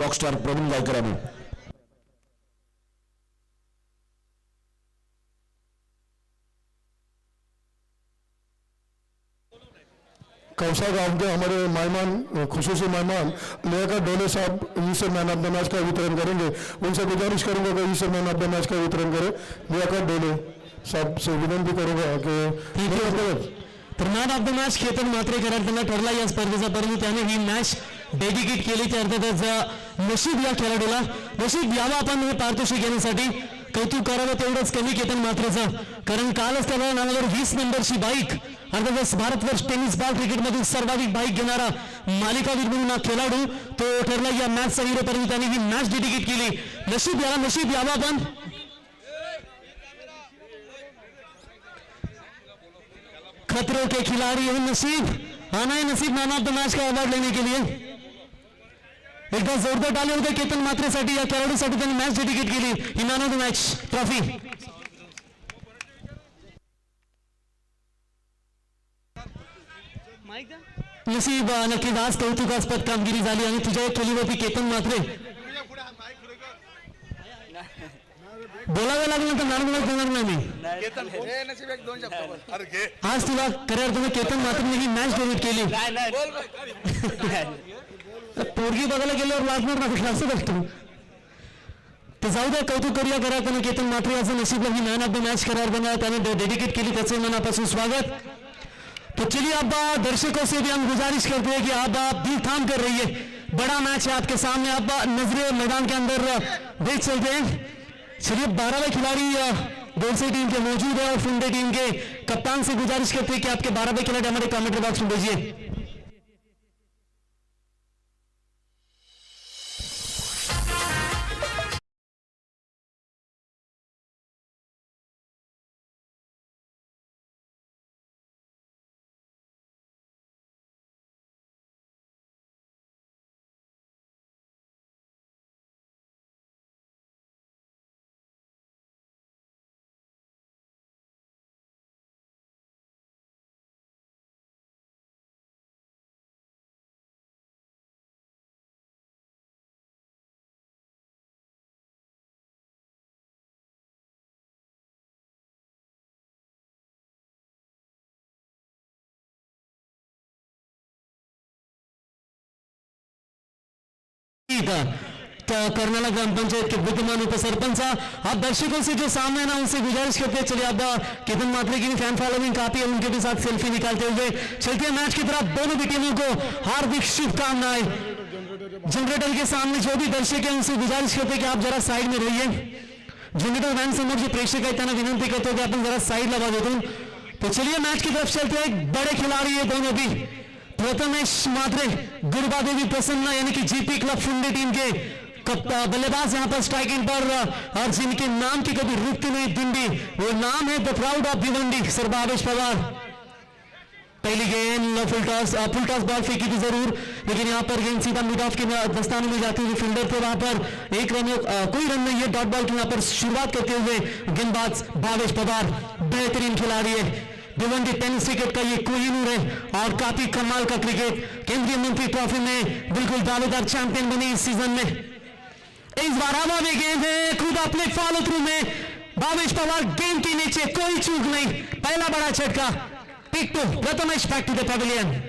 Rockstar Praveen गायकरांनी Kausa गांव के हमारे मेहमान खुसूसी मेहमान लियाकत डोले साहब इनसे मैन ऑफ द मैच का वितरण करेंगे। उनसे गुजारिश करूंगा कि इनसे मैन ऑफ द मैच का वितरण करें। लियाकत डोले साहब से विनंती करूंगा की तर man of the match Ketan Matrekar त्यांना ठरला या स्पर्धेचा, परंतु त्याने ही मॅच डेडिकेट केली त्या अर्थातच नशीब या खेळाडूला नशीब यावं आपण हे पारितोषिक घेण्यासाठी कौतुक करावं तेवढंच कमी केतन मात्रेचं, कारण कालच त्याला नावावर 20 नंबरची बाईक अर्थातच भारतवर्ष टेनिस बॉल क्रिकेटमधील सर्वाधिक बाईक घेणारा मालिकावीर म्हणून हा खेळाडू तो ठरला या मॅचचा हिरो, परंतु त्याने ही मॅच डेडिकेट केली। नशीब यावं आपण खतरों के खिलाड़ी है नसीब, आना है नसीब मैन ऑफ द मैच का अवार्ड लेने के लिए। एकदा जोरदार टाळी होते केतन मात्रेसाठी, या खेळाडूसाठी त्यांनी मॅच डेडिकेट केली ही man of the match trophy. नसीब नक्कीच आज कौतुकास्पद कामगिरी झाली आणि तुझ्या केलीवरती केतन मात्रे बोलावं लागलं तर नॉर्मल देणार नाही मी। आज तुला खऱ्या अर्थाने केतन मात्रेने ही मॅच डेबिट केली। पोरगी बघायला गेल्यावर वाजणार ना कुठलं असं बघतो ते जाऊ द्या, कौतुक करूया खऱ्या अर्थाने केतन मात्रे याचं नशीबला ही मॅन ऑफ द मैच करार बना त्याने डेडिकेट केली, त्याचे मनापासून स्वागत। तो चलिए अब दर्शकों से भी हम गुजारिश करते हैं कि अब आप दिल थाम कर रहिए, बड़ा मैच है आपके सामने, आप नजरें मैदान के अंदर देख चलते हैं। चलिए 12वें खिलाड़ी गोलसे टीम के मौजूद है और फुंडे टीम के कप्तान से गुजारिश करते हैं कि आपके 12वें खिलाड़ी हमारे कमेंट्री बॉक्स में भेजिए। कर्नाला ग्राम पंचायत के विद्यमान उपसरपंच आप दर्शकों से जो सामने ना उनसे गुजारिश करते हैं, चलिए अब केतन मात्रे की फैन फॉलोइंग काफी है, उनके भी साथ सेल्फी निकालते हुए चलते हैं मैच की तरफ। दोनों भी टीमों को हार्दिक शुभकामनाएं। जनरेटर के सामने जो भी दर्शक है उनसे गुजारिश करते हैं कि आप जरा साइड में रहिए। जनरेटर वैन समोर जे प्रेक्षक आहेत त्यांना विनंती करतो की आपण जरा साइड ला देतो। तो चलिए मैच की तरफ चलते हैं। बड़े खिलाड़ी है दोनों भी, प्रथमेश मात्रे गुरबा देवी प्रसन्ना यानी कि जीपी क्लब फुंडे टीम के बल्लेबाज यहाँ पर स्ट्राइकिंग पर, और जिनके नाम की कभी रुकती नहीं दिंडी, वो नाम है the proud of Bhiwandi sir Bhavesh Pawar. पहली गेंद फुल टॉस बॉल फेंकी थी जरूर, लेकिन यहाँ पर गेंद सीधा मिड ऑफ के दस्ताने में जाती हुई फील्डर थे, वहां पर एक रन कोई रन नहीं है, डॉट बॉल की यहाँ पर शुरुआत करते हुए गेंदबाज भावेश पवार बेहतरीन खिलाड़ी है। भिवंडी टेनिस क्रिकेट का ये कोहिनूर है और काफी कमाल का क्रिकेट, केंद्रीय मंत्री ट्रॉफी में बिल्कुल दावेदार चैंपियन बनी इस सीजन में। इस बार हवा में गेंद है, खुद अपने फॉलो थ्रू में भावेश पवार गेंद के नीचे, कोई चूक नहीं, पहला बड़ा झटका। पिक टू Prathamesh back to the pavilion.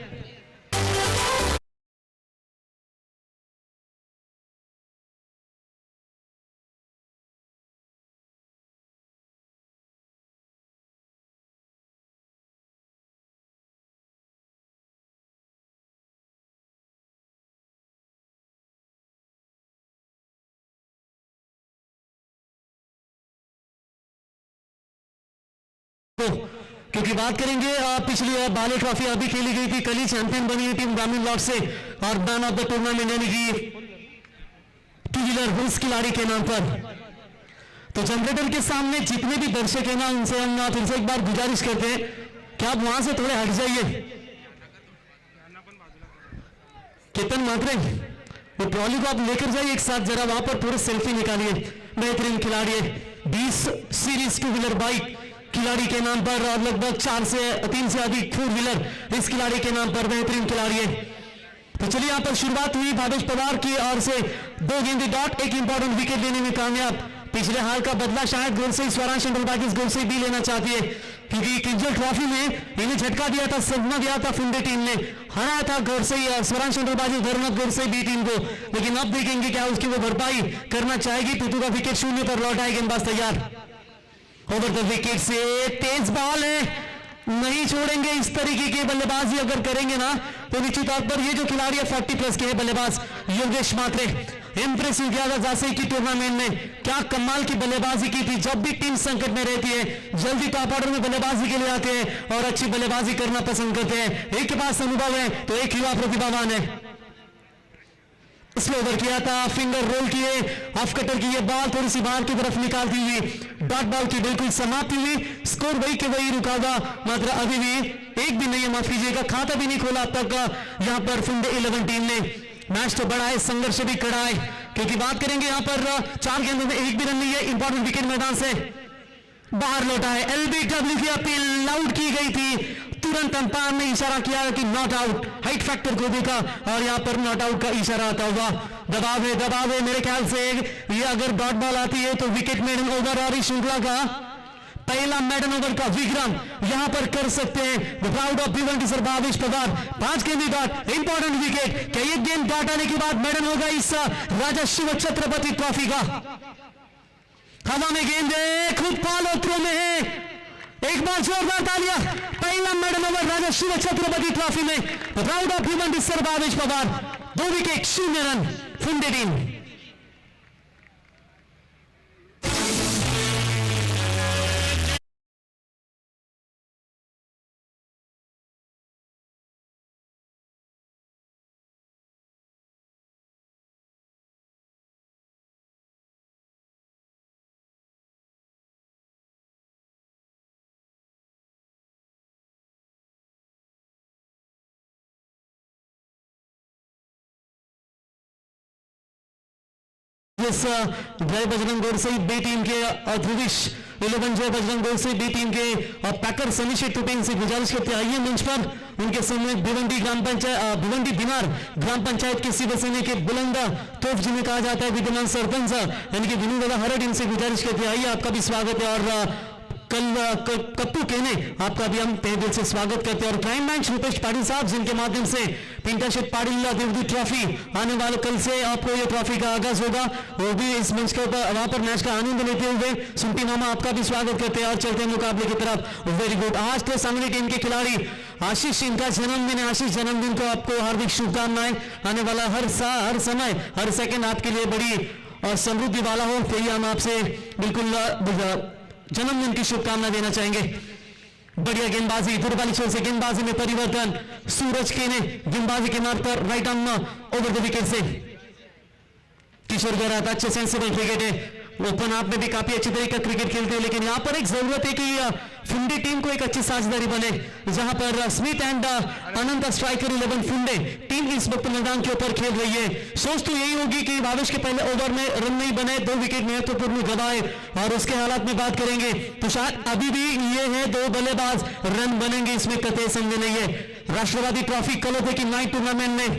क्योंकि बात करेंगे पिछली बाले ट्रॉफी अभी खेली गई थी, कल ही चैंपियन बनी है टीम ग्रामीण लॉट से, और मैन ऑफ द टूर्नामेंट यानी कि 2 व्हीलर उस खिलाड़ी के नाम पर। तो जनरेटर के सामने जितने भी दर्शक है ना उनसे हम फिर से एक बार गुजारिश करते हैं कि आप वहां से थोड़े हट जाइए। केतन मात्रे वो ट्रॉली को आप लेकर जाइए एक साथ, जरा वहां पर थोड़ी सेल्फी निकालिए। बेहतरीन खिलाड़ी है, 20 सीरीज 2 व्हीलर बाइक खिलाड़ी के नाम पर और लगभग 3 से अधिक 4 व्हीलर इस खिलाड़ी के नाम पर, बेहतरीन खिलाड़ी है। तो चलिए यहाँ पर शुरुआत हुई भावेश पवार की ओर से 2 गेंदे डॉट, एक इंपॉर्टेंट विकेट लेने में कामयाब। पिछले हाल का बदला शायद गोल से स्वराज शंडलबाजी इस गोल से भी लेना चाहती है, क्योंकि किंजल ट्रॉफी में इन्हें झटका दिया था, सदमा दिया था फुंडे टीम ने, हराया था गोल से स्वराज शंडलबाजी धर्मत गोल से बी टीम को। लेकिन अब देखेंगे क्या उसकी वो भरपाई करना चाहेगी। पितू का विकेट 0 पर लौटा है, गेंदबाज तैयार। ओवर द विकेट से तेज बॉल है, नहीं छोड़ेंगे। इस तरीके की बल्लेबाजी अगर करेंगे ना तो निश्चित तौर पर ये जो खिलाड़ी है 40+ के है बल्लेबाज योगेश मात्रे, इंप्रेसिव किया था झांसी की टूर्नामेंट में। क्या कमाल की बल्लेबाजी की थी। जब भी टीम संकट में रहती है जल्दी टॉप ऑर्डर में बल्लेबाजी के लिए आते हैं और अच्छी बल्लेबाजी करना पसंद करते हैं। एक के पास अनुभव है तो एक युवा प्रतिभावान है। स्लो ओवर किया था, फिंगर रोल किए, ऑफ कटर की ये बॉल थोड़ी सी बाहर की तरफ निकालती हुई डॉट बॉल की बिल्कुल समाप्ति हुई। स्कोर वही के वही रुका हुआ, मात्र अभी भी एक भी नहीं है, माफ कीजिएगा, खाता भी नहीं खोला अब तक यहाँ पर फुंडे 11 टीम ने। मैच तो बड़ा है, संघर्ष भी कड़ा है, क्योंकि बात करेंगे यहाँ पर 4 गेंदों में एक भी रन नहीं है। इंपॉर्टेंट विकेट मैदान से बाहर लौटा है। एलबीडब्ल्यू की अपील लाउड की गई थी, तुरंत अंपायर ने इशारा किया कि नॉट आउट, हाइट फैक्टर को देखा और यहाँ पर नॉट आउट का इशारा आता हुआ। दबाव है मेरे ख्याल से ये अगर डॉट बॉल आती है तो विकेट मेडन ओवर और इस श्रृंखला का पहला मेडन ओवर का विक्रम यहां पर कर सकते हैं the proud of Bhiwandi sir Bhavesh Pawar. 5 गेंद डॉट, इंपॉर्टेंट विकेट। क्या एक गेंद डॉट आने के बाद मेडन होगा इस राजा शिव छत्रपति ट्रॉफी का। हवा में गेंद है, खुद फॉलो थ्रो में है, एक बार जोरदार तालियां। पहला मेडन ओवर राजा शिव छत्रपति ट्रॉफी में the proud of Bhiwandi sir Bhavesh Pawar. 2 wicket 0 run Funde team. जय बजरंग गोड़ से बी टीम के ध्रुविश 11 जय बजरंग गोड़ से बी टीम के पैकर सनीश टुपेन से गुजारिश करते आइए मंच पर। उनके सामने भिवंडी ग्राम पंचायत भिवंडी बिनार ग्राम पंचायत के शिवसेना के बुलंदा तोफ जिन्हें कहा जाता है विद्यमान सरपंच यानी कि विनू दादा हरड, इनसे गुजारिश करते आइए, आपका भी स्वागत है। और कप्पू कहने आपका भी हम तहे दिल से स्वागत करते हैं। और क्राइम मैच रुपेश पाटिल साहब, जिनके माध्यम से पिंटाशेट पाटिल देवदूत ट्रॉफी आने वाले कल से आपको ये ट्रॉफी का आगाज होगा, वो भी इस मंच के ऊपर वहां पर मैच का आनंद लेते हुए सुंटी मामा आपका भी स्वागत करते हैं। और चलते हैं मुकाबले की तरफ। Very good. आज तो सामने टीम के खिलाड़ी आशीष, इनका जन्मदिन है। आशीष जन्मदिन को आपको हार्दिक शुभकामनाएं। आने वाला हर समय हर सेकेंड आपके लिए बड़ी और समृद्धि वाला हो, तो ये हम आपसे बिल्कुल जन्मदिन की शुभकामना देना चाहेंगे। बढ़िया गेंदबाजी, इधर वाली छोर से गेंदबाजी में परिवर्तन। सूरज के ने गेंदबाजी के मार्ग पर right arm over the wicket से किशोर गौरा, अच्छे सेंसिबल क्रिकेट है। ओपन आप में भी काफी अच्छी तरीके का क्रिकेट खेलते हैं, लेकिन यहाँ पर एक जरूरत है कि फुंडे टीम को एक अच्छी साझेदारी बने, जहां पर Smith and Anant striker 11 Funde team इस वक्त मैदान के ऊपर खेल रही है। सोच तो यही होगी कि भावेश के पहले ओवर में रन नहीं बने, 2 विकेट महत्वपूर्ण गवाए और उसके हालात में बात करेंगे तो शायद अभी भी ये है 2 बल्लेबाज रन बनेंगे, इसमें कतई संदेह नहीं है। राष्ट्रवादी ट्रॉफी कल होते कि नाइट टूर्नामेंट में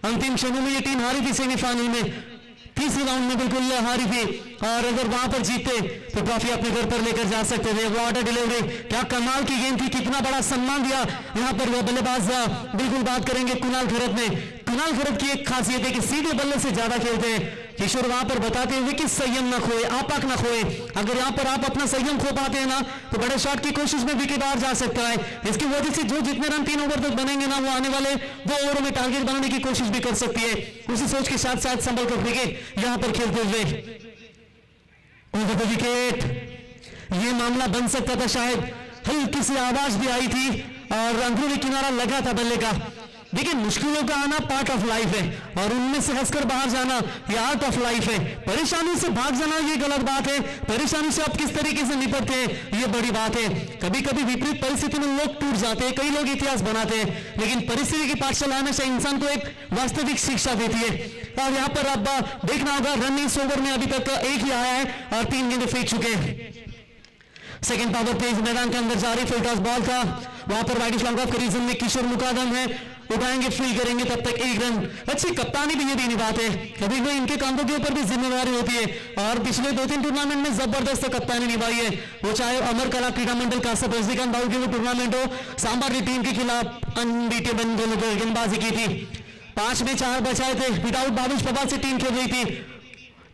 अंतिम क्षणों में ये टीम हारी थी, सेमीफाइनल में 3रे राउंड में बिल्कुल हारी थी, और अगर वहां पर जीते तो ट्रॉफी अपने घर पर लेकर जा सकते थे। वो ऑर्डर डिलीवरी क्या कमाल की गेंद थी, कितना बड़ा सम्मान दिया यहाँ पर वो बल्लेबाज। बिल्कुल बात करेंगे कुणाल खरत ने। कुणाल खरत की एक खासियत है कि सीधे बल्ले से ज्यादा खेलते हैं। किशोर वहां पर बताते हुए कि संयम ना खोए, आपाक ना खोए। अगर यहाँ पर आप अपना संयम खो पाते हैं ना तो बड़े शॉट की कोशिश में विकेट बाहर जा सकता है। इसकी वजह से जो जितने रन 3 ओवर तक बनेंगे ना, वो आने वाले 2 ओवरों में टारगेट बनाने की कोशिश भी कर सकती है। उसी सोच के साथ साथ संभल कर क्रिकेट यहाँ पर खेलते हुए विकेट, ये मामला बन सकता था। शायद हल्की सी आवाज भी आई थी और अंदरूनी किनारा लगा था बल्ले का। देखिए, मुश्किलों का आना पार्ट ऑफ लाइफ है और उनमें से हंसकर बाहर जाना ये आर्ट ऑफ लाइफ है। परेशानी से भाग जाना ये गलत बात है, परेशानी से आप किस तरीके से निपटते हैं ये बड़ी बात है। कभी कभी विपरीत परिस्थिति में लोग टूट जाते हैं, कई लोग इतिहास बनाते हैं, लेकिन परिस्थिति की पाठशाला हमेशा इंसान को एक वास्तविक शिक्षा देती है। और यहाँ पर अब देखना होगा, रन इस ओवर में अभी तक 1 ही आया है और 3 गेंदें फेंक चुके हैं। सेकंड पावर तेज मैदान के अंदर जा रही, फुल टॉस बॉल था, वहां पर वाइडिश लॉन्ग ऑफ के रीजन में किशोर मुकादम है। उठाएंगे, फील करेंगे, तब तक 1 रन। अच्छी कप्तानी भी ये भी निभाते हैं, कभी कभी इनके कांधों के ऊपर भी जिम्मेदारी होती है और पिछले 2-3 टूर्नामेंट में जबरदस्त कप्तानी निभाई है, वो चाहे अमर कला क्रीडा मंडल कासप रजनीकांत बाबू की वो टूर्नामेंट हो, सांबार की टीम के खिलाफ अनबीटेबल गेंदबाजी की थी, 5 में 4 बचाए थे, विदाउट बाबूश पवार से टीम खेल रही थी।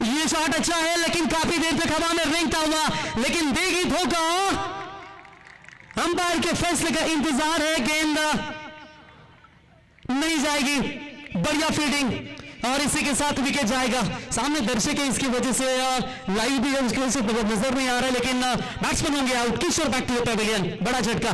ये शॉट अच्छा है लेकिन काफी देर तक हवा में रेंगता हुआ, लेकिन देगी धोखा, अंपायर के फैसले का इंतजार है, गेंद नहीं जाएगी, बढ़िया फील्डिंग और इसी के साथ विकेट जाएगा। सामने दर्शक है, इसकी वजह से लाइव भी है, उसकी वजह से नजर नहीं आ रहा है, लेकिन बैट्समैन होंगे out. Kishore back to the pavilion, बड़ा झटका।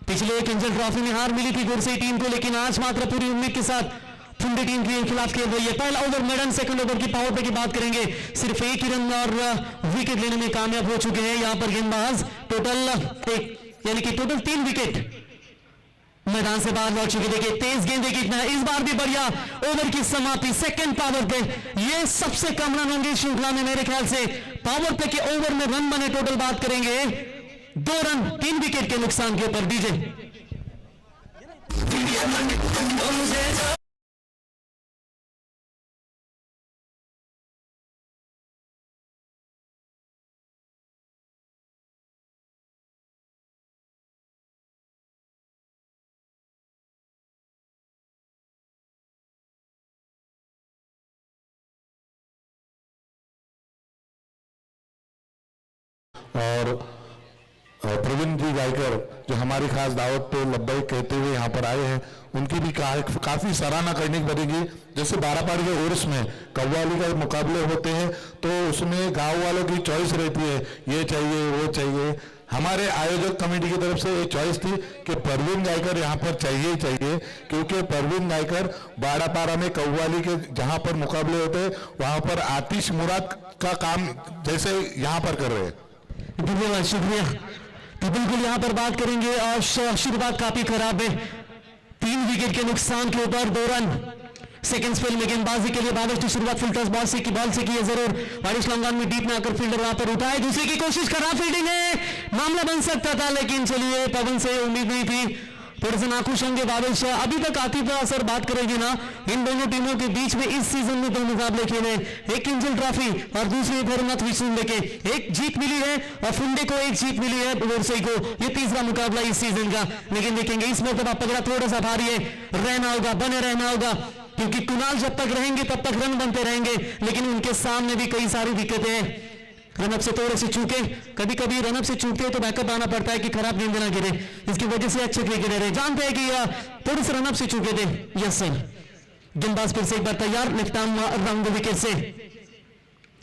पिछले किंजल ट्रॉफी में हार मिली थी गुरसई टीम को, लेकिन आज मात्र पूरी उम्मीद के साथ फुंडे टीम के खिलाफ खेल रही है। पहला ओवर मेडन, सेकंड ओवर की पावर प्ले की बात करेंगे, सिर्फ 1 ही रन और विकेट लेने में कामयाब हो चुके हैं यहाँ पर गेंदबाज। टोटल 1 यानी कि टोटल 3 विकेट मैदान से बाहर लौट चुके। देखिए तेज गेंदे कितना है, इस बार भी बढ़िया ओवर की समाप्ति, सेकंड पावर प्ले, ये सबसे कम रन होंगे श्रृंखला में मेरे ख्याल से। पावर प्ले के ओवर में रन बने टोटल बात करेंगे 2 रन 3 विकेट के नुकसान के ऊपर। डीजे और प्रवीण जी गायकर जो हमारी खास दावत पे लब्बैक कहते हुए यहाँ पर आए हैं, उनकी भी काफी सराहना करनी पड़ेगी। जैसे 12 पारी के ओवर्स में कव्वाली का मुकाबले होते हैं तो उसमें गांव वालों की चॉइस रहती है, ये चाहिए वो चाहिए। हमारे आयोजक कमेटी की तरफ से ये चॉइस थी कि प्रवीण गायकर यहाँ पर चाहिए ही चाहिए, क्योंकि प्रवीण गायकर 12 पारा में कव्वाली के जहाँ पर मुकाबले होते हैं वहां पर आतिश मुराद का काम जैसे यहाँ पर कर रहे हैं। धन्यवाद, शुक्रिया। तो बिल्कुल यहां पर बात करेंगे और शुरुआत काफी खराब है, 3 विकेट के नुकसान के ऊपर 2 रन। सेकंड स्पेल में गेंदबाजी के लिए बारिश की शुरुआत फिल्टर्स बॉल से की है जरूर, बारिश लंगान में डीप में आकर फील्डर वहां पर उठाए, दूसरे की कोशिश खराब फील्डिंग है, मामला बन सकता था, लेकिन चलिए पवन से उम्मीद नहीं थी, थोड़े से नाखुश होंगे बारिश। अभी तक आतिफ सर बात करेंगे ना, इन दोनों टीमों के बीच में इस सीजन में 2 मुकाबले खेले, एक किंजल ट्रॉफी और दूसरी भरनाथ विश्व के, एक जीत मिली है और फुंडे को 1 जीत मिली है गुरसई को, ये तीसरा मुकाबला इस सीजन का। लेकिन देखेंगे इस मरतबा पकड़ा थोड़ा सा भारी है, रहना होगा, बने रहना होगा, क्योंकि कुणाल जब तक रहेंगे तब तक रन बनते रहेंगे, लेकिन उनके सामने भी कई सारी दिक्कतें हैं। रनअप से थोड़े से चूके, कभी कभी रनअप से चूकते हैं तो बैकअप आना पड़ता है कि खराब गेंद ना गिरे, इसकी वजह से अच्छे क्रिकेटर है, जानते हैं कि थोड़े से रनअप से चूके थे। यस सर, गेंदबाज फिर से एक बार तैयार, लेफ्ट आर्म राउंड विकेट से,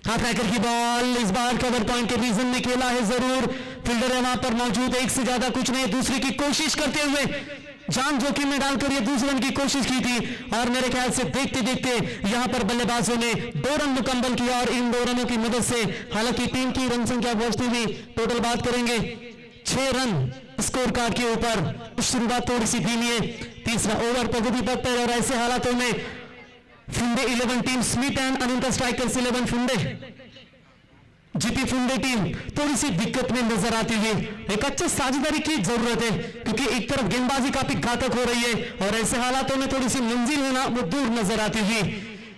हाथ ट्रैकर की बॉल, इस बार कवर पॉइंट के रीजन में खेला है जरूर, फील्डर है वहां पर मौजूद, एक से ज्यादा कुछ नहीं, दूसरे की कोशिश करते हुए जान जोखिम में डालकर ये दूसरे रन की कोशिश की थी और मेरे ख्याल से देखते देखते यहां पर बल्लेबाजों ने 2 रन मुकम्मल किया और इन 2 रनों की मदद से, हालांकि टीम की रन संख्या पहुंचती हुई टोटल बात करेंगे 6 रन स्कोर कार्ड के ऊपर। शुरुआत थोड़ी सी धीमी है, तीसरा ओवर प्रगति पथ पर और ऐसे हालातों में फुंडे 11 team, Smith and Anant Strikers 11 Funde, GP Funde team थोड़ी सी दिक्कत में नजर आती है, एक अच्छे साझेदारी की जरूरत है, क्योंकि एक तरफ गेंदबाजी काफी घातक हो रही है और ऐसे हालातों में थोड़ी सी मंजिल है ना वो दूर नजर आती हुई।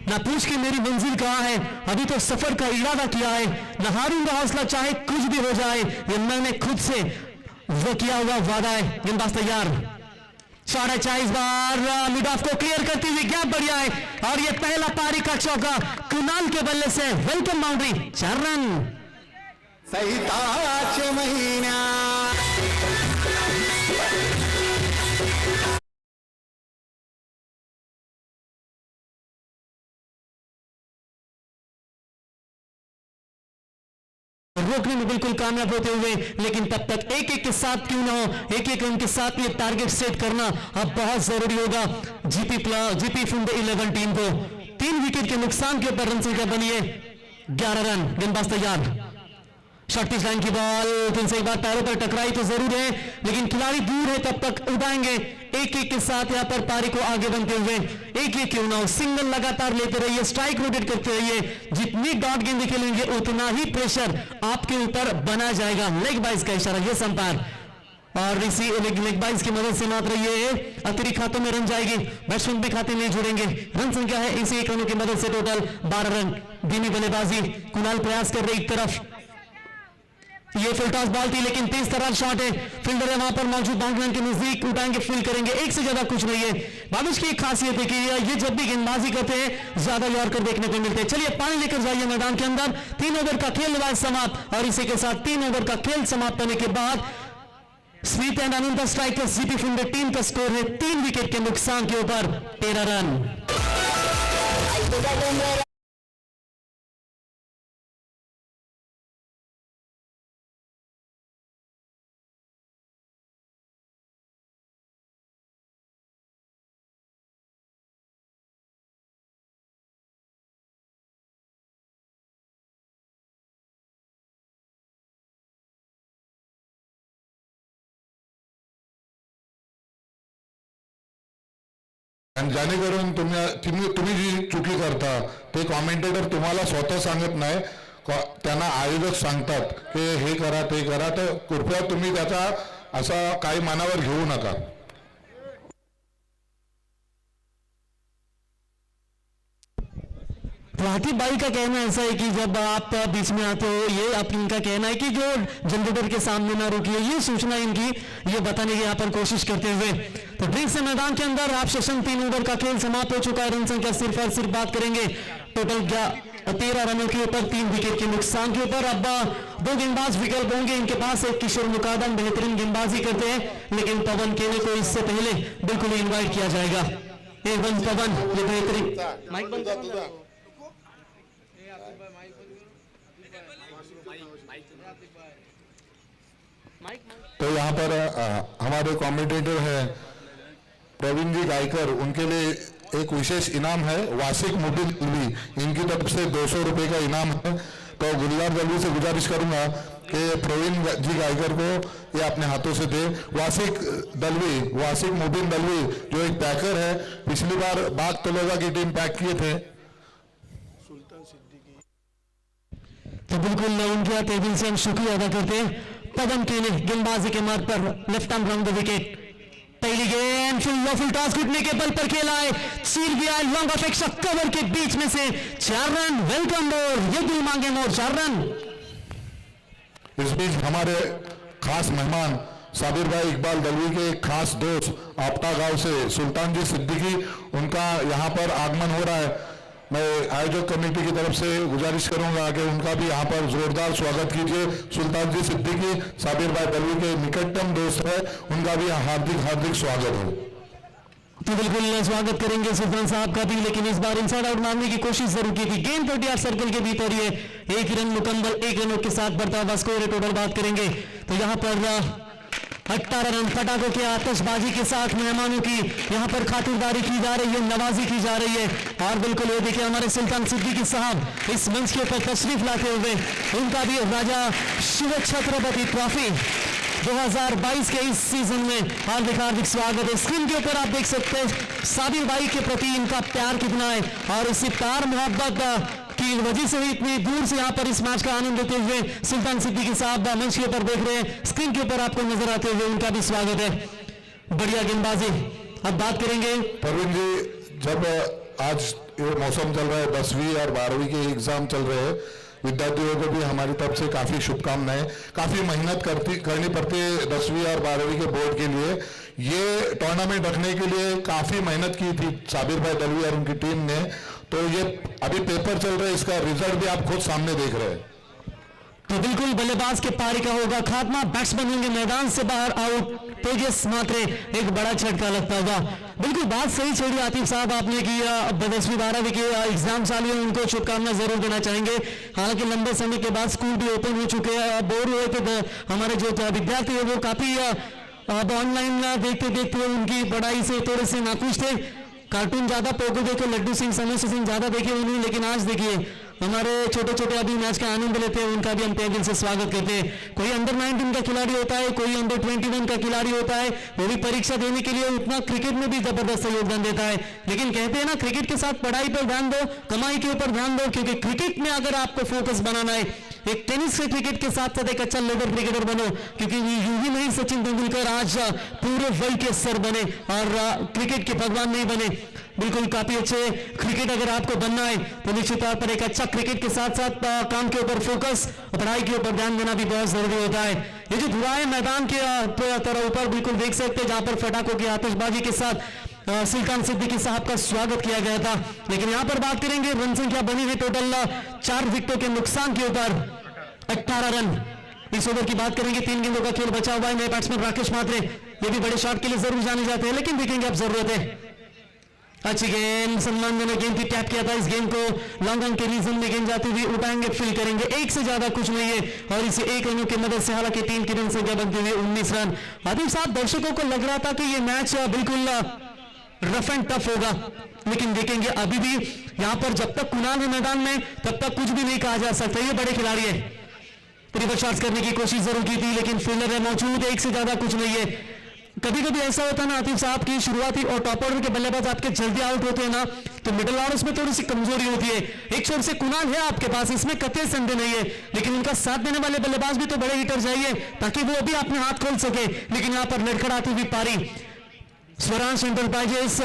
ना पूछ के मेरी मंजिल कहाँ है, अभी तो सफर का इरादा किया है, न हारूंगा हौसला चाहे कुछ भी हो जाए, ये मैंने खुद से वो किया हुआ वादा है। गेंदबाज तैयार, 4 बार मिड ऑफ को क्लियर करती हुई गैप बढ़िया है और ये पहला पारी का चौका कुणाल के बल्ले से, वेलकम बाउंड्री, 4 रन। सहिताच महीना रोकने में बिल्कुल कामयाब होते हुए, लेकिन तब तक एक एक के साथ क्यों ना हो, एक एक रन के साथ ये टारगेट सेट करना अब बहुत जरूरी होगा जीपी फुंडे 11 टीम को। 3 विकेट के नुकसान के ऊपर रन संख्या बनी है 11 रन। गेंदबाज तैयार, शॉर्ट पिच लाइन की बॉल फिर से एक बार पैरों पर टकराई तो जरूर है, लेकिन खिलाड़ी दूर है तब तक उड़ाएंगे। एक एक के साथ यहां पर पारी को आगे बनते हुए एक क्यों ना हो, सिंगल लगातार लेते रहिए, स्ट्राइक रोटेट करते रहिए। जितनी डॉट गेंद खेलेंगे उतना ही प्रेशर आपके ऊपर बना जाएगा। लेग बाइज का इशारा, ये संपार और इसी लेग बाइज की मदद से मात्र ये अतिरिक्त खातों में रन जाएगी, बैट्समैन भी खाते नहीं जुड़ेंगे। रन संख्या है इसी 1 रनों की मदद से टोटल 12 रन। धीमी बल्लेबाजी, कुणाल प्रयास कर रहे एक तरफ, ये फुल टॉस बॉल थी लेकिन तेज तरह शॉट है, फील्डर है वहां पर मौजूद, बाउंड्री के नजदीक उठाएंगे, फील करेंगे, एक से ज्यादा कुछ नहीं है। बाबिश की एक खासियत है कि ये जब भी गेंदबाजी करते हैं ज्यादा यॉर्कर देखने को मिलते हैं। चलिए पानी लेकर जाइए मैदान के अंदर। 3 ओवर का खेल हुआ है समाप्त और इसी के साथ 3 ओवर का खेल समाप्त होने के बाद Smith and Ananta strikers GP fielder team का स्कोर है 3 विकेट के नुकसान के ऊपर 13 रन। आणि जेणेकरून तुम्ही जी चुकी करता ते कॉमेंटेटर तुम्हाला स्वतः सांगत नाही, त्यांना आयोजक सांगतात की हे करा ते करा, तर कृपया तुम्ही त्याचा असा काही मनावर घेऊ नका। राकीब भाई का कहना ऐसा है कि जब आप बीच में आते हो, ये आप इनका कहना है कि जो जनरेटर के सामने ना रुकिए, ये सूचना इनकी ये बताने की यहाँ पर कोशिश करते हुए। तो ड्रिंक से मैदान के अंदर आप सेशन 3 ओवर का खेल समाप्त हो चुका है। रन संख्या सिर्फ और सिर्फ बात करेंगे टोटल 13 रनों के ऊपर 3 विकेट के नुकसान के ऊपर। अब 2 गेंदबाज विकल्प होंगे इनके पास। एक किशोर मुकादम बेहतरीन गेंदबाजी करते हैं, लेकिन पवन केले को इससे पहले बिल्कुल इन्वाइट किया जाएगा। पवन ये बेहतरीन माइक बंद कर। तो यहाँ पर हमारे कमेंटेटर हैं प्रवीण जी गायकर, उनके लिए एक विशेष इनाम है, वार्षिक मोबिल दलवी, इनकी तरफ से 200 रुपए का इनाम है। तो गुलजार दलवी से गुजारिश करूंगा कि प्रवीण जी गायकर को ये अपने हाथों से दे। वार्षिक मोबिल दलवी जो एक पैकर है, पिछली बार बाग तलोगा की टीम पैक किए थे। तो बिल्कुल उनके टेबल से हम शुक्रिया अदा करते हैं। पवन केले गेंदबाजी के मार्ग पर left arm round the wicket. पहली गेंद फुल टॉस घुटने के बल पर खेला है, सील गया लॉन्ग अपेक्षा कवर के बीच में से 4 रन। वेलकम बोर, ये दिल मांगे मोर 4 रन। इस बीच हमारे खास मेहमान साबिर भाई इकबाल दलवी के खास दोस्त आपटा गांव से सुल्तान जी सिद्दीकी, उनका यहाँ पर आगमन हो रहा है। मैं आयोजक कमेटी की तरफ से गुजारिश करूंगा कि उनका भी यहाँ पर जोरदार स्वागत कीजिए। सुल्तान जी सिद्दीकी साबिर भाई दलवी के निकटतम दोस्त है, उनका भी हार्दिक स्वागत है। तो बिल्कुल स्वागत करेंगे सुल्तान साहब का भी, लेकिन इस बार इनसाइड आउट मारने की कोशिश जरूर की थी। गेंद 38 सर्कल के भीतर ये 1 रन मुकम्मल, 1 रनों के साथ बढ़ता हुआ स्कोर है। टोटल बात करेंगे तो यहाँ पर 18 रन पटाखों की आतिशबाजी के साथ मेहमानों की यहाँ पर खातिरदारी की जा रही है, नवाजी की जा रही है। और बिल्कुल ये देखिए हमारे सुल्तान सिद्दीकी साहब इस मंच के ऊपर तशरीफ लाते हुए, उनका भी राजा शिव छत्रपति ट्रॉफी 2022 के इस सीजन में हार्दिक स्वागत है। स्क्रीन के ऊपर आप देख सकते हैं साबिर भाई के प्रति इनका प्यार कितना है, और इसी प्यार मोहब्बत की वजह से ही इतनी दूर से यहाँ पर इस मैच का आनंद लेते हुए सुल्तान सिद्दीकी साहब मंच के ऊपर देख रहे हैं। स्क्रीन के ऊपर आपको नजर आते हुए उनका भी स्वागत है। बढ़िया गेंदबाजी। अब बात करेंगे प्रवीण जी, जब आज ये मौसम चल रहा है, 10वीं और 12वीं के एग्जाम चल रहे हैं, विद्यार्थियों को भी हमारी तरफ से काफी शुभकामनाएं। काफी मेहनत करनी पड़ती है 10वीं और 12वीं के बोर्ड के लिए। ये टूर्नामेंट रखने के लिए काफी मेहनत की थी साबिर भाई दलवी और उनकी टीम ने। तो ये अभी पेपर चल रहे हैं, इसका रिजल्ट भी आप खुद सामने देख रहे हैं। तो बिल्कुल बल्लेबाज के पारी का होगा खात्मा, बैट्समैन होंगे मैदान से बाहर आउट, तेजस मात्रे एक बड़ा झटका लगता होगा। बिल्कुल बात सही छेड़ी आतिफ साहब आपने की। 10वीं 12वीं के एग्जाम चालू है, उनको शुभकामना जरूर देना चाहेंगे। हालांकि लंबे समय के बाद स्कूल भी ओपन हो चुके हैं, बोर हुए थे हमारे जो विद्यार्थी है वो काफी ऑनलाइन देखते देखते उनकी पढ़ाई से थोड़े से नाखुश थे। कार्टून ज्यादा पोगो देखे, लड्डू सिंह, समोसे सिंह ज्यादा देखे उन्होंने, लेकिन आज देखिए हमारे छोटे छोटे अभी मैच का आनंद लेते हैं, उनका भी हम तहे दिल से स्वागत करते हैं। कोई अंडर 19 का खिलाड़ी होता है, कोई अंडर 21 का खिलाड़ी होता है, वो भी परीक्षा देने के लिए उतना क्रिकेट में भी जबरदस्त योगदान देता है। लेकिन कहते हैं ना, क्रिकेट के साथ पढ़ाई पर ध्यान दो, कमाई के ऊपर ध्यान दो, क्योंकि क्रिकेट में अगर आपको फोकस बनाना है, एक टेनिस के क्रिकेट के साथ साथ एक अच्छा लेवल क्रिकेटर बनो, क्योंकि यूं ही नहीं सचिन तेंदुलकर आज पूरे वर्ल्ड के सर बने और क्रिकेट के भगवान नहीं बने। बिल्कुल काफी अच्छे क्रिकेट अगर आपको बनना है तो निश्चित तौर पर एक अच्छा क्रिकेट के साथ साथ काम के ऊपर फोकस और पढ़ाई के ऊपर ध्यान देना भी बहुत जरूरी होता है। ये जो धुआं है मैदान के तरह ऊपर बिल्कुल देख सकते हैं, जहां पर फटाकों की आतिशबाजी के साथ सुल्तान सिद्दीकी साहब का स्वागत किया गया था। लेकिन यहां पर बात करेंगे, रन संख्या बनी है टोटल 4 विकेटों के नुकसान के ऊपर 18 रन। इस ओवर की बात करेंगे, 3 गेंदों का खेल बचा हुआ है। नए बैट्समैन राकेश मात्रे, ये भी बड़े शॉट के लिए जरूर जाने जाते हैं, लेकिन देखेंगे अब जरूरत है। अच्छी गेंद, सम्मानजनक गेंद की टैप किया था, इस गेंद को लॉन्ग ऑन के रीजन में गेंद जाती हुई उठाएंगे, फील करेंगे, एक से ज्यादा कुछ नहीं है और इसे 1 रनों की मदद से, हालांकि 3 की रन संख्या बनती हुई 19 रन। आदिल साहब, दर्शकों को लग रहा था कि ये मैच बिल्कुल रफ एंड टफ होगा, लेकिन देखेंगे अभी भी यहां पर जब तक कुणाल है मैदान में तब तक कुछ भी नहीं कहा जा सकता। ये बड़े खिलाड़ी है, रिवर्स शॉट्स करने की कोशिश जरूर की थी, लेकिन फील्डर है मौजूद, एक से ज्यादा कुछ नहीं है। कभी कभी ऐसा होता है ना आतिफ साहब की, शुरुआती और टॉप ऑर्डर के बल्लेबाज आपके जल्दी आउट होते हैं ना, तो मिडिल ऑर्डर्स में थोड़ी सी कमजोरी होती है। एक छोर से कुणाल है आपके पास, इसमें कतई संदेह नहीं है, लेकिन उनका साथ देने वाले बल्लेबाज भी तो बड़े हिटर चाहिए ताकि वो भी अपने हाथ खोल सके। लेकिन यहां पर लड़खड़ाती हुई पारी, स्वरांश एंटरप्राइजेस,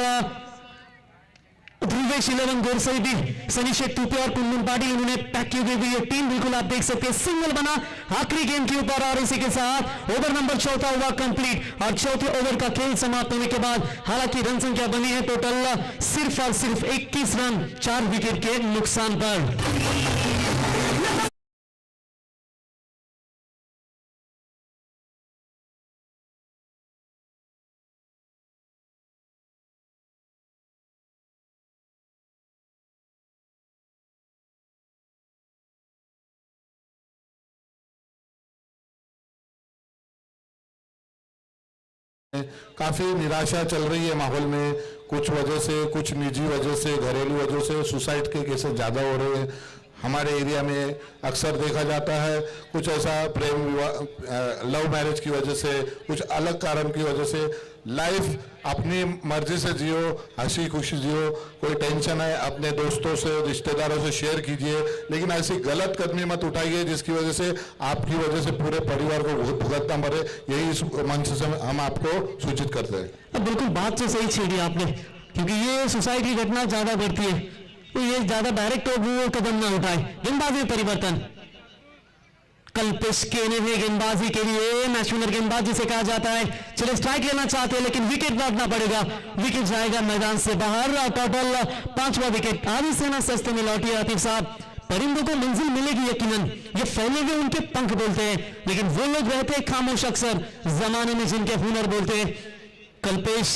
ध्रुवेश 11 गोरसई, सनी शेख तुपे और कुंदन पाटिल, उन्होंने पैक की हुई ये टीम बिल्कुल आप देख सकते हैं, सिंगल बना आखिरी गेंद के ऊपर और इसी के साथ ओवर नंबर 4 हुआ कंप्लीट और चौथे ओवर का खेल समाप्त होने के बाद हालांकि रन संख्या बनी है टोटल सिर्फ और सिर्फ 21 रन 4 विकेट के नुकसान पर। काफी निराशा चल रही है माहौल में, कुछ वजह से, कुछ निजी वजह से, घरेलू वजह से सुसाइड के केसेस ज्यादा हो रहे हैं हमारे एरिया में। अक्सर देखा जाता है कुछ ऐसा प्रेम विवाह, लव मैरिज की वजह से, कुछ अलग कारण की वजह से। लाइफ अपनी मर्जी से जियो, हंसी खुशी जियो, कोई टेंशन है अपने दोस्तों से, रिश्तेदारों से शेयर कीजिए, लेकिन ऐसी गलत कदमी मत उठाइए जिसकी वजह से आपकी वजह से पूरे परिवार को भुगतना पड़े। यही इस मंच से हम आपको सूचित करते हैं। बिल्कुल बात तो सही छेड़ी आपने, क्योंकि ये सुसाइड की घटना ज्यादा बढ़ती है, तो ये ज्यादा डायरेक्ट वो कदम ना उठाए। गेंदबाजी में परिवर्तन, कल्पेश केने है गेंदबाजी के लिए, मैच विनर गेंदबाज जिसे कहा जाता है। चलो स्ट्राइक लेना चाहते हैं लेकिन विकेट काटना पड़ेगा, विकेट जाएगा मैदान से बाहर। टोटल 5वां विकेट। आधी सेना सस्ते में लौटी है आतिफ साहब। परिंदों को मंजिल मिलेगी यकीनन, ये फैलेंगे उनके पंख बोलते हैं, लेकिन वो लोग रहते हैं खामोश अक्सर, जमाने में जिनके हुनर बोलते हैं। कल्पेश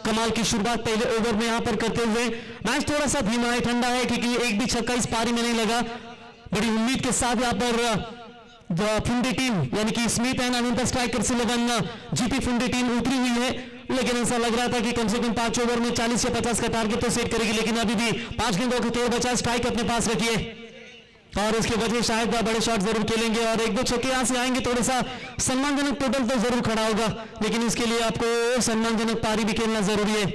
कमाल की शुरुआत पहले ओवर में यहां पर करते हुए। मैच थोड़ा सा धीमा है, ठंडा है, क्योंकि एक भी छक्का इस पारी में नहीं लगा। बड़ी उम्मीद के साथ यहां पर फुंडी टीम यानी कि स्मिथ एंड अनंत स्ट्राइकर्स 11 जीपी फुंडी टीम उतरी हुई है, लेकिन ऐसा लग रहा था कि कम से कम 5 ओवर में 40 या 50 का टारगेट तो सेट करेगी, लेकिन अभी भी 5 गेंदों के तेज बचा। स्ट्राइक अपने पास रखिए और इसके वजह शायद बड़े शॉट जरूर खेलेंगे और 1-2 छक्के यहां से आएंगे, थोड़ा सा सम्मानजनक टोटल तो जरूर खड़ा होगा, लेकिन इसके लिए आपको सम्मानजनक पारी भी खेलना जरूरी है।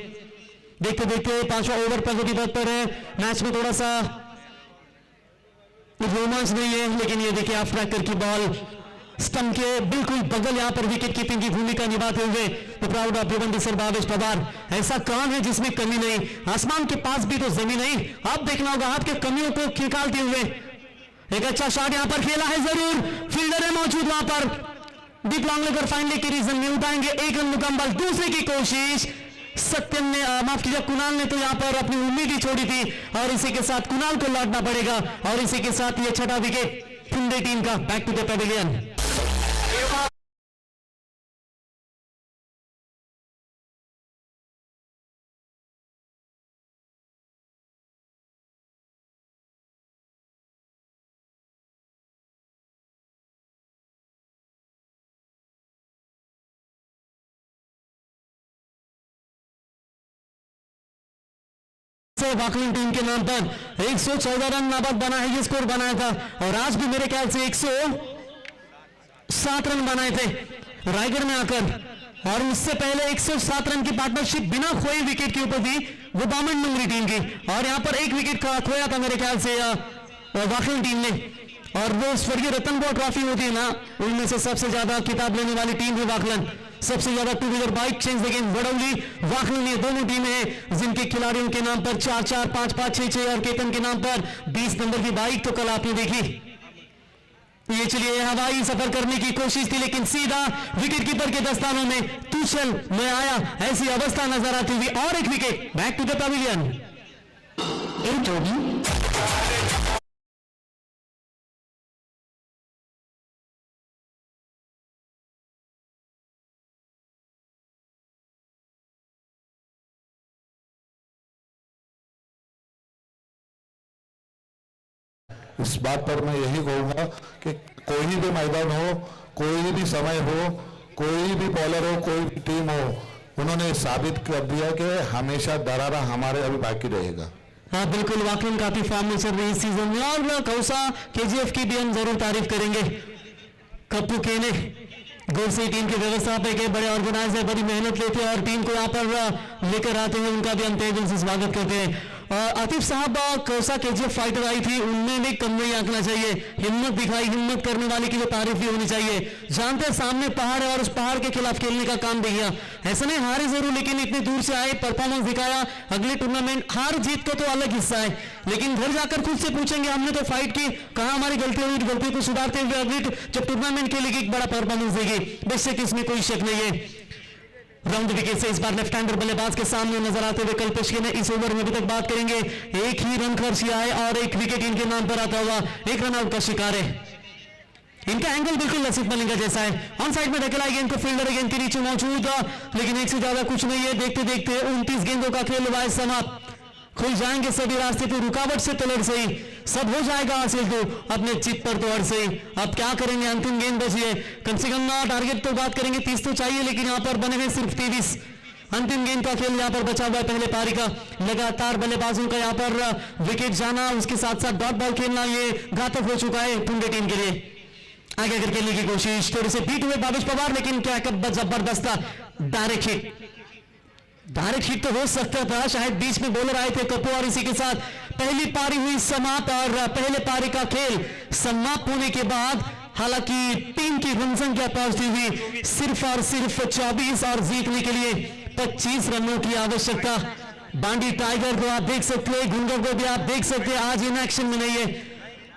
देखते देखते 5वां ओवर प्रगति पथ पर है, मैच में थोड़ा सा रोमांच नहीं है, लेकिन ये देखिए ऑफ ट्रैकर की बॉल स्टंप के बिल्कुल बगल, यहां पर विकेट कीपिंग की भूमिका निभाते हुए the proud of Bhiwandi sir Bhavesh Pawar. ऐसा काम है जिसमें कमी नहीं, आसमान के पास भी तो जमीन नहीं। आप देखना होगा आपके कमियों को निकालते हुए एक अच्छा शॉट यहां पर खेला है, जरूर फील्डर है मौजूद वहां पर, डीप लॉन्ग लेकर फाइनली के रीजन में उठाएंगे, 1 रन मुकम्मल। दूसरे की कोशिश सत्यम ने, माफ कीजिए कुणाल ने तो यहां पर अपनी उम्मीद ही छोड़ी थी और इसी के साथ कुणाल को लौटना पड़ेगा और इसी के साथ ये 6वां विकेट फुंडे टीम का। Back to the pavilion. से वाकई टीम के नाम पर 114 रन नाबाद बना है, ये स्कोर बनाया था और आज भी मेरे ख्याल से 107 रन बनाए थे रायगढ़ में आकर, और उससे पहले 107 रन की पार्टनरशिप बिना खोए विकेट के ऊपर थी वो बामन डुंगरी टीम की, और यहां पर एक विकेट खोया था मेरे ख्याल से वाकई टीम ने, और वो स्वर्गीय रतन बोर्ड ट्रॉफी होती है ना, उनमें से सबसे ज्यादा खिताब लेने वाली टीम है वाकलन, सबसे ज्यादा two wheeler bike change against वडौली वाकलन, ये दोनों टीमें हैं जिनके खिलाड़ियों के नाम पर 4-4, 5-5, 6-6 और केतन के नाम पर 20 नंबर की बाइक तो कल आपने देखी। ये चलिए हवाई सफर करने की कोशिश थी लेकिन सीधा विकेट कीपर के दस्तानों में तुशल में आया, ऐसी अवस्था नजर आती हुई, और एक wicket back to the pavilion. इस बात पर मैं यही कहूंगा कि कोई भी मैदान हो, कोई भी समय हो, कोई भी बॉलर हो, कोई भी टीम हो, उन्होंने साबित कर दिया कि हमेशा दरारा हमारे अभी बाकी रहेगा। हाँ बिल्कुल, वाकई काफी फॉर्म में चल रही है इस सीजन में, और कौसा केजीएफ की भी हम जरूर तारीफ करेंगे। कप्पू केने गोरसी टीम के व्यवस्थापक है, बड़े ऑर्गेनाइजर, बड़ी मेहनत लेते हैं और टीम को यहाँ पर लेकर आते हैं, उनका भी हम तहे दिल से स्वागत करते हैं। आतिफ साहब कौसा केजीएफ फाइटर आई थी, उनमें भी कम नहीं आंकना चाहिए, हिम्मत दिखाई, हिम्मत करने वाले की जो तारीफ भी होनी चाहिए। जानते हैं सामने पहाड़ है और उस पहाड़ के खिलाफ खेलने का काम किया, ऐसा नहीं हारे जरूर लेकिन इतनी दूर से आए, परफॉर्मेंस दिखाया। अगले टूर्नामेंट हार जीत का तो अलग हिस्सा है, लेकिन घर जाकर खुद से पूछेंगे हमने तो फाइट की, कहां हमारी गलती हुई, गलती को सुधारते हुए अगले जब टूर्नामेंट खेलेगी एक बड़ा परफॉर्मेंस देगी, बेशक इसमें कोई शक नहीं है। राउंड विकेट से इस बार लेफ्ट हैंडर बल्लेबाज के सामने नजर आते हुए कल्पेश ने इस ओवर में अभी तक बात करेंगे, एक ही रन खर्च किया है और एक विकेट इनके नाम पर आता हुआ एक रन आउट का शिकार है। इनका एंगल बिल्कुल लसित मलिंगा जैसा है, ऑन साइड में ढकेलाई गेंद को फील्डर गेंद के नीचे मौजूद, लेकिन एक से ज्यादा कुछ नहीं है। देखते देखते 29 गेंदों का खेल हुआ है समाप्त, खुल जाएंगे सभी रास्ते तो रुकावट से तलड़ से ही सब हो जाएगा हासिल, तो अपने चिप पर तो अड़ से ही। अब क्या करेंगे, अंतिम गेंद बची है, कम से कम टारगेट तो बात करेंगे 30 तो चाहिए, लेकिन यहाँ पर बने हुए सिर्फ 23। अंतिम गेंद का खेल यहाँ पर बचा हुआ है पहले पारी का, लगातार बल्लेबाजों का यहाँ पर विकेट जाना, उसके साथ साथ डॉट बॉल खेलना ये घातक हो चुका है टुंडे टीम के लिए। आगे अगर खेलने की कोशिश, थोड़े से बीट हुए भावेश पवार, लेकिन क्या जबरदस्त डायरेक्ट हिट तो हो सकता था, शायद बीच में बॉलर आए थे कप्पू, और इसी के साथ पहली पारी हुई समाप्त। और पहले पारी का खेल समाप्त होने के बाद हालांकि टीम की रन संख्या पहुंचती हुई सिर्फ और सिर्फ 24 और जीतने के लिए 25 रनों की आवश्यकता। बांडी टाइगर को आप देख सकते हैं, गुंगर को भी आप देख सकते हैं, आज इन एक्शन में नहीं है।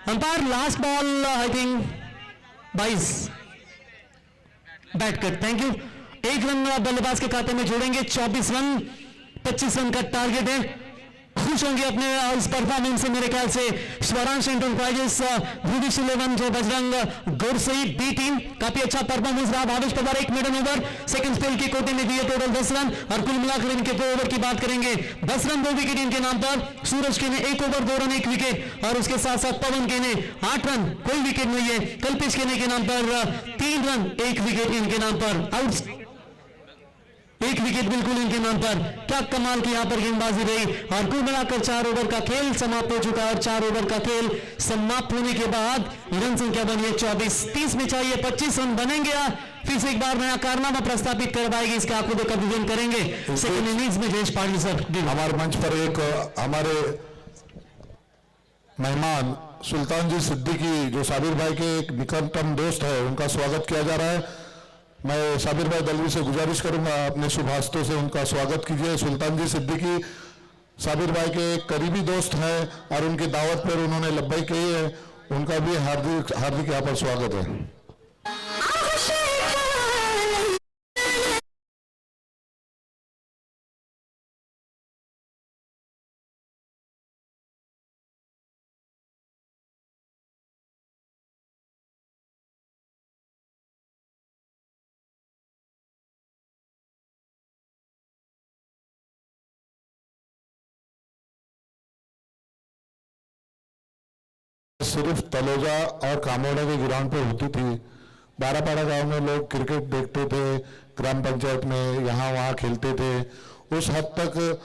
Umpire last ball I think 22 bat cut, thank you. एक रन बल्लेबाज के खाते में जोड़ेंगे, 24 रन 25 रन का टारगेट है। खुश होंगे अपने इस परफॉर्मेंस से मेरे ख्याल से स्वरांश एंटरप्राइजेस, भूविश 11 जो बजरंग गोरसई बी टीम, काफी अच्छा परफॉर्मेंस रहा। भावेश पवार एक मिडल ओवर सेकंड स्पेल की कोटे में दिए टोटल 10 रन, और कुल मिलाकर इनके 2 ओवर की बात करेंगे 10 रन 2 विकेट इनके नाम पर। सूरज के ने 1 ओवर 2 रन 1 विकेट, और उसके साथ साथ पवन के ने 8 रन कोई विकेट नहीं है। कल्पेश के ने के नाम पर 3 रन 1 विकेट इनके नाम पर, आउट 1 विकेट बिल्कुल इनके नाम पर। क्या कमाल की यहाँ पर गेंदबाजी रही, और कुल मिलाकर 4 ओवर का खेल समाप्त हो चुका है। और 4 ओवर का खेल समाप्त होने के बाद रन संख्या बनी है 24, 30 में चाहिए 25 रन बनेंगे। फिर से एक बार नया कारनामा प्रस्तापित करवाएगी, इसका आपको देखकर विजन करेंगे सेकंड इनिंग्स में। जयेश पाटिल सर हमारे मंच पर एक हमारे मेहमान सुल्तान जी सिद्दीकी जो साबिर भाई के एक निकटतम दोस्त है, उनका स्वागत किया जा रहा है। मैं साबिर भाई दलवी से गुजारिश करूंगा अपने शुभास्त्रों से उनका स्वागत कीजिए। सुल्तान जी सिद्दीकी साबिर भाई के एक करीबी दोस्त हैं और उनकी दावत पर उन्होंने लब्बई कही है, उनका भी हार्दिक हार्दिक यहाँ पर स्वागत है। सिर्फ तलोजा और कामोड़ा के ग्राउंड पर होती थी। बारापाड़ा गांव में लोग क्रिकेट देखते थे, ग्राम पंचायत में यहाँ वहाँ खेलते थे। उस हद तक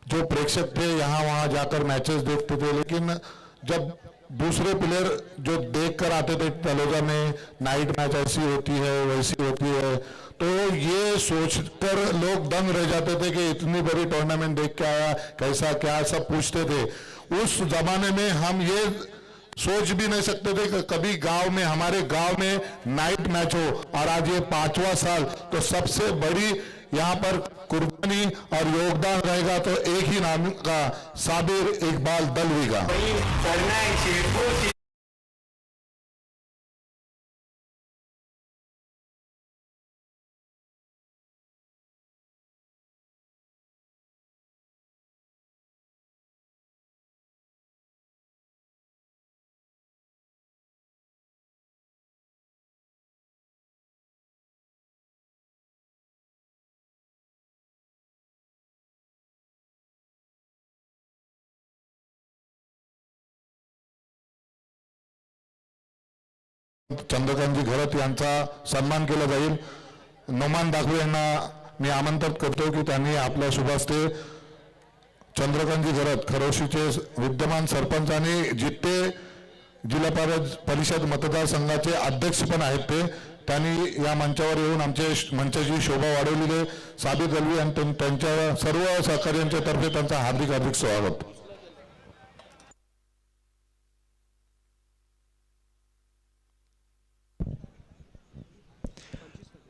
जो प्रेक्षक थे यहाँ वहाँ जाकर मैचेस देखते थे, लेकिन जब दूसरे प्लेयर जो देख कर आते थे तलोजा में नाइट मैच ऐसी होती है वैसी होती है, तो ये सोचकर लोग दंग रह जाते थे कि इतनी बड़ी टूर्नामेंट देख के आया, कैसा क्या सब पूछते थे। उस जमाने में हम ये सोच भी नहीं सकते थे कि कभी गांव में, हमारे गांव में नाइट मैच हो, और आज ये 5वां साल, तो सबसे बड़ी यहाँ पर कुर्बानी और योगदान रहेगा तो एक ही नाम का साबिर इकबाल दलवी का। चंद्रकांतजी घरत यांचा सन्मान केला जाईल। नोमान दाखवे यांना मी आमंत्रित करतो की त्यांनी आपल्या शुभास्ते चंद्रकांतजी घरत खरोशीचे विद्यमान सरपंच आणि जिते जिल्हा परिषद मतदारसंघाचे अध्यक्ष पण आहेत, त्यांनी या मंचावर येऊन आमचे मंचाची शोभा वाढवलेले साबिर दलवी आणि त्यांच्या सर्व सहकार्यांच्या तर्फे त्यांचा हार्दिक हार्दिक स्वागत।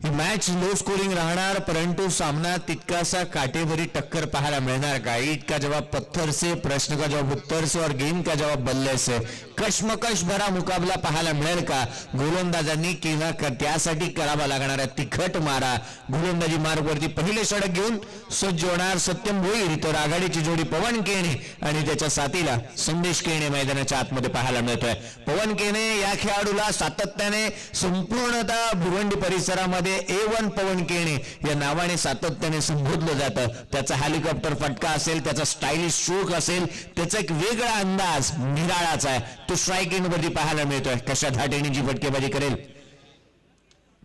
ही मॅच लो स्कोरिंग राहणार, परंतु सामना तितकासा काटेभरी टक्कर पाहायला मिळणार का? ईट का जवाब पत्थर से, प्रश्न का जवाब उत्तर से और गेंद का जवाब बल्ले से, कशमकश भरा मुकाबला पाहायला मिळेल का? गोलंदाजांनी केला त्यासाठी करावा लागणार आहे तिखट मारा। गोलंदाजी मार्गवरती पहिले षटक घेऊन सज्ज होणार सत्यम भोईर, तर आघाडीची जोडी पवन केणे आणि त्याच्या साथीला संदेश केणे मैदानाच्या आतमध्ये पाहायला मिळतोय। पवन केणे या खेळाडूला सातत्याने संपूर्णतः भिवंडी परिसरामध्ये A1 पवन केणे या नावाने सातत्याने संबोधलं जातं। त्याचा हेलिकॉप्टर फटका असेल, त्याचा स्टायलिश स्ट्रोक असेल, त्याचा एक वेगळा अंदाज निराळाच आहे, तो स्ट्राईक एंड वरती पाहायला मिळतोय। कशा धाटेने जी फटकेबाजी करेल,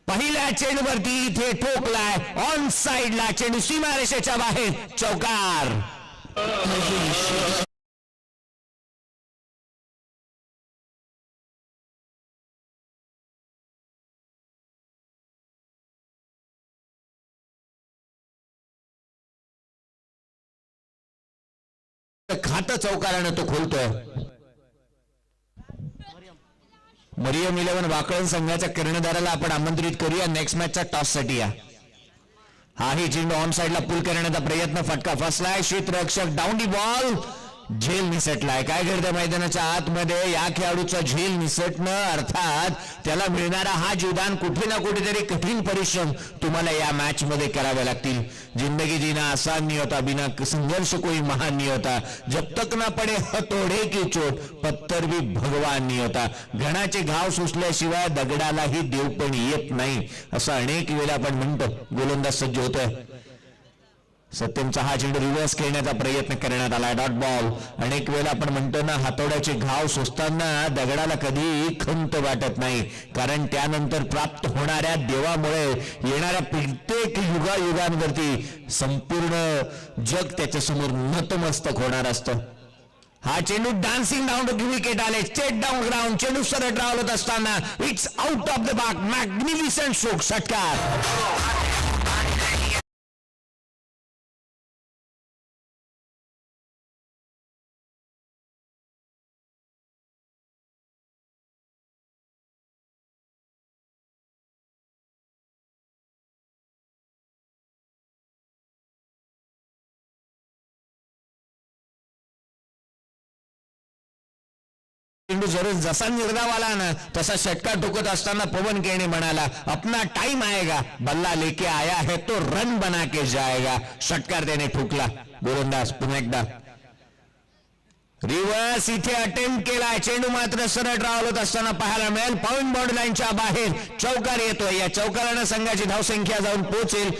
पहिल्या चेंडूवरती इथे ठोकलाय ऑन साइडला, चेंडू सीमारेषेच्या बाहेर, चौकार। खातं चौकारानं तो खोलतोय। मरियम 11 वाकळण संघाच्या कर्णधाराला आपण आमंत्रित करूया नेक्स्ट मॅचच्या टॉस साठी। हाही चेंडू ऑन साइडला पुल करण्याचा प्रयत्न, फटका फसलाय, क्षेत्ररक्षक डाऊन दी बॉल, झेल निसटलाय। काय घडतं मैदानाच्या आतमध्ये? या खेळाडूचा झेल निसटणं अर्थात त्याला मिळणारा हा जीवदान कुठे ना कुठेतरी कठीण परिश्रम तुम्हाला या मॅच मध्ये करावे लागतील। जिंदगी जीना आसान नहीं होता, बिना संघर्ष कोई महान नहीं होता, जब तक ना पडे हतोडे की चोट पत्थर भी भगवान नहीं होता। घणाचे घाव सुचल्याशिवाय दगडालाही देव पण येत नाही, असं अनेक वेळा आपण म्हणतो। गोलंदाज सज्ज होतोय, सत्यमचा हा चेंडू रिव्हर्स खेळण्याचा प्रयत्न करण्यात आला, डॉट बॉल। अनेक वेळा आपण म्हणतो ना, हातोड्याचे घाव सुचताना दगडाला कधी खंत वाटत नाही, कारण त्यानंतर प्राप्त होणाऱ्या देवामुळे येणाऱ्या प्रत्येक युगायुगांवरती संपूर्ण जग त्याच्या समोर नतमस्तक होणार असतं। हा चेंडू डान्सिंग डाऊन टू विकेट आले, स्टेट डाऊन ग्राउंड, चेंडू सरळ ड्राव होत असताना it's out of the Bagh, magnificent stroke, षटकार। चेंडू जसा निर्धाव आला ना, तसा षटकार ठोकत असताना पवन केने म्हणाला, अपना टाइम आएगा, बल्ला लेके आया है तो रन बना के जाएगा। षटकार त्याने ठोकला। गोलंदाज पुन्हा एकदा रिव्हर्स इथे अटेम्प्ट केलाय, चेंडू मात्र सरळ ड्राव होत असताना पाहायला मिळेल, पॉइंट बाउंड्री लाईनच्या बाहेर चौकार येतोय। या चौकारानं संघाची धावसंख्या जाऊन पोहोचेल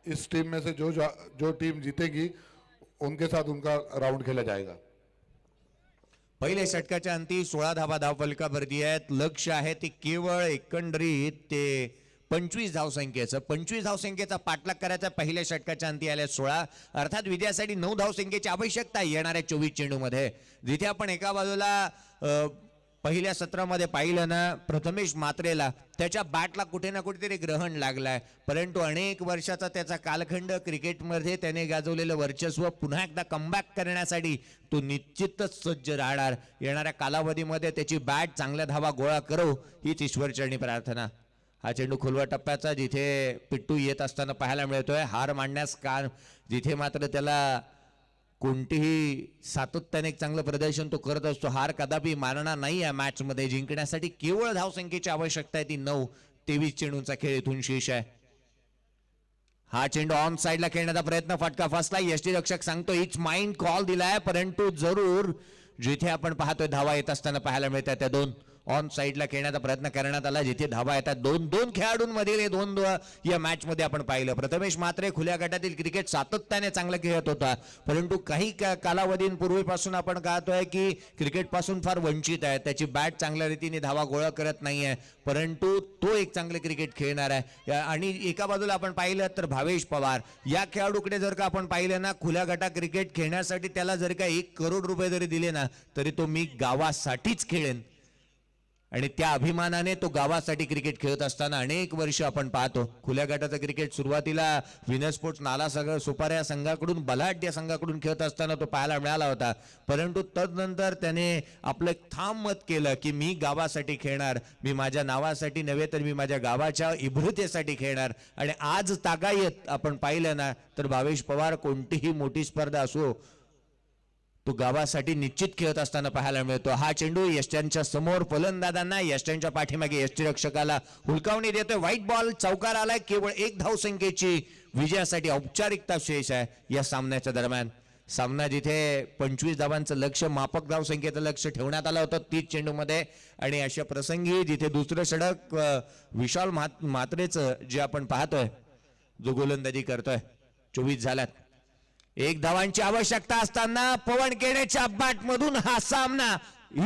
इस टीम में से जो टीम जीतेगी उनके साथ उनका राउंड खेला जाएगा। पहिल्या षटकाच्या अंती 16 धावा धावफलकावरती आहेत. लक्ष आहे ते केवळ एकंदरीत ते 25 धावसंख्येचं 25 धावसंख्येचा पाठलाग करायचा. पहिल्या षटकाच्या अंती आल्या 16, अर्थात विजयासाठी 9 धावसंख्येची आवश्यकता येणाऱ्या 24 चेंडूमध्ये. जिथे आपण एका बाजूला पहिल्या सत्रामध्ये पाहिलं ना, प्रथमेश म्हात्रेला त्याच्या बॅटला कुठे ना कुठेतरी ग्रहण लागलाय, परंतु अनेक वर्षाचा त्याचा कालखंड क्रिकेटमध्ये त्याने गाजवलेलं वर्चस्व पुन्हा एकदा कमबॅक करण्यासाठी तो निश्चितच सज्ज राहणार. येणाऱ्या कालावधीमध्ये त्याची बॅट चांगल्या धावा गोळा करो हीच ईश्वरचरणी प्रार्थना. हा चेंडू खोलवा टप्प्याचा जिथे पिट्टू येत असताना पाहायला मिळतोय. हार मांडण्यास का जिथे मात्र त्याला कोणतीही सातत्याने एक चांगलं प्रदर्शन तो करत असतो. हार कदापि मानणार नाही या मॅच मध्ये. जिंकण्यासाठी केवळ धावसंख्येची आवश्यकता आहे ती 9. 23 चेंडूंचा खेळ इथून शेष आहे. हा चेंडू ऑन साइडला खेळण्याचा प्रयत्न, फटका फसला. यष्टीरक्षक सांगतो इट्स माइंड कॉल दिलाय, परंतु जरूर जिथे आपण पाहतोय धावा येत असताना पाहायला मिळतात त्या 2 ऑन साइडला खेळण्याचा प्रयत्न करण्यात आला. जिथे धावा येतात 2 खेळाडूंमधील हे 2 या मॅच मध्ये आपण पाहिलं. प्रथमेश म्हात्रे खुल्या गटातील क्रिकेट सातत्याने चांगलं खेळत होता, परंतु काही कालावधींपूर्वीपासून आपण पाहतोय की क्रिकेट पासून फार वंचित आहे. त्याची बॅट चांगल्या रीतीने धावा गोळा करत नाहीये, परंतु तो एक चांगले क्रिकेट खेळणार आहे. आणि एका बाजूला आपण पाहिलं तर भावेश पवार या खेळाडूकडे जर का आपण पाहिलं ना, खुल्या गटा क्रिकेट खेळण्यासाठी त्याला जर का 1 करोड रुपये जरी दिले ना, तरी तो मी गावासाठीच खेळेन. आणि त्या अभिमानाने तो गावासाठी क्रिकेट खेळत असताना अनेक वर्ष आपण पाहतो. खुल्या गटाचं क्रिकेट सुरुवातीला विनर स्पोर्ट्स नाला सुपाऱ्या संघाकडून बलाढ्य संघाकडून खेळत असताना तो पाहायला मिळाला होता, परंतु तदनंतर त्याने आपलं एक ठाम मत केलं की मी गावासाठी खेळणार, मी माझ्या नावासाठी नव्हे तर मी माझ्या गावाच्या इभ्रतेसाठी खेळणार. आणि आज तागायत आपण पाहिलं ना तर भावेश पवार कोणतीही मोठी स्पर्धा असो तो गावासाठी निश्चित खेळत असताना पाहायला मिळतो. हा चेंडू यष्ट्यांच्या समोर फलंदाजांना यष्ट्यांच्या पाठीमागे यष्टीरक्षकाला हुलकावणी देतोय. व्हाईट बॉल चौकार आलाय. केवळ 1 धावसंख्येची विजयासाठी औपचारिकता शेष आहे या सामन्याच्या दरम्यान. सामना जिथे 25 धावांचं लक्ष्य, माफक धावसंख्येचं लक्ष्य ठेवण्यात आलं होतं 30 चेंडूमध्ये. आणि अशा प्रसंगी जिथे दुसरं षटक विशाल म्हात्रेचं जे आपण पाहतोय जो गोलंदाजी करतोय, 24 झाल्यात. 1 धावांची आवश्यकता असताना पवन केणेच्या बॅट मधून हा सामना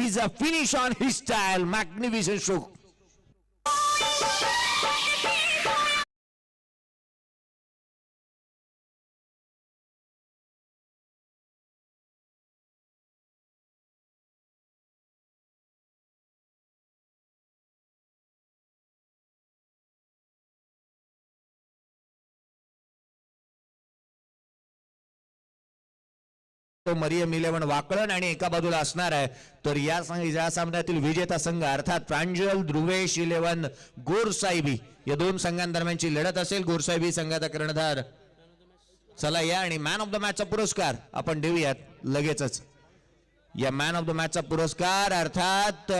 is a finish on his style. Magnificent stroke. तो मरियम 11 वाकळण आणि एका बाजूला असणार आहे तर या सामन्यातील विजेता संघ अर्थात प्रांजल ध्रुवेश 11 गोरसाहेबी या 2 संघांदरम्यानची लढत असेल. गोरसाहेबी संघाचा कर्णधार. चला या आणि मॅन ऑफ द मॅचचा पुरस्कार आपण देऊयात लगेचच. या मॅन ऑफ द मॅचचा पुरस्कार अर्थात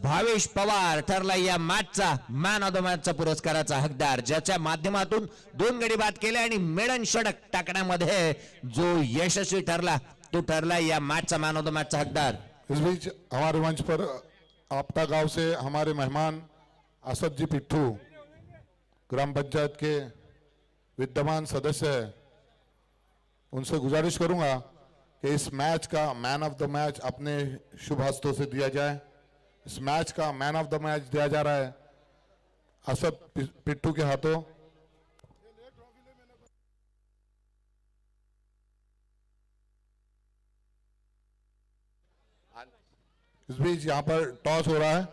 भावेश पवार ठरला या मॅचचा मॅन ऑफ द मॅचचा पुरस्काराचा हकदार, ज्याच्या माध्यमातून 2 गडी बाद केले आणि मेडन षटक टाकण्यामध्ये जो यशस्वी ठरला तो ठरला या मैच का मैन ऑफ द मैच का हकदार। इस बीच हमारे मंच पर आपता गांव से हमारे मेहमान असद जी पिट्ठू ग्राम पंचायत के विद्यमान सदस्य हैं, उनसे गुजारिश करूंगा कि इस मैच का मैन ऑफ द मैच अपने शुभ हस्तों से दिया जाए। इस मैच का मैन ऑफ द मैच दिया जा रहा है असद पिट्ठू के हाथों। इस बीच यहाँ पर टॉस हो रहा है।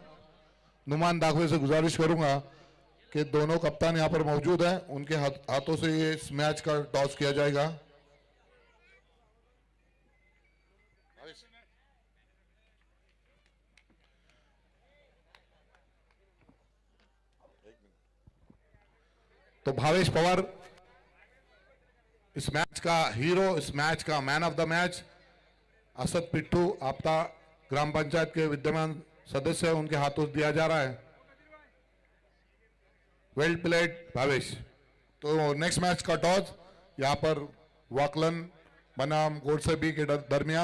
नुमान दाखवे से गुजारिश करूंगा कि दोनों कप्तान यहाँ पर मौजूद हैं, उनके हाथों से ये इस मैच का टॉस किया जाएगा। तो भावेश पवार इस मैच का हीरो, इस मैच का man of the match Asad पिट्ठू आपता ग्राम पंचायत के विद्यमान सदस्य, उनके हाथों दिया जा रहा है। Well played Bhavesh. तो नेक्स्ट मैच का टॉस यहाँ पर वाकलन बनाम गोडसेबी के दरमियान